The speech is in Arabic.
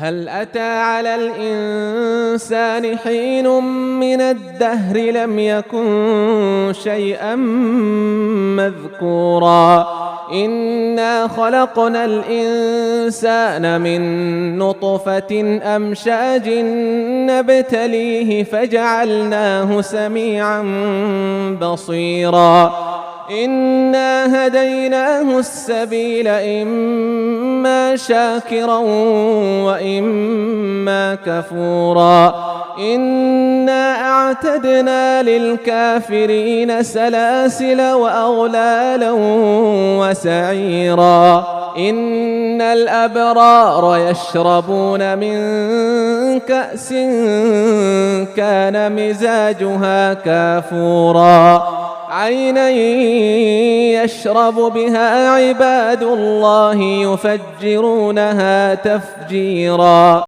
هل أتى على الإنسان حين من الدهر لم يكن شيئا مذكورا إنا خلقنا الإنسان من نطفة أمشاج نبتليه فجعلناه سميعا بصيرا إنا هديناه السبيل إما شاكرا وإما كفورا إنا أعتدنا للكافرين سلاسل وأغلالا وسعيرا إن الأبرار يشربون من كأس كان مزاجها كافورا عينا يشرب بها عباد الله يفجرونها تفجيرا.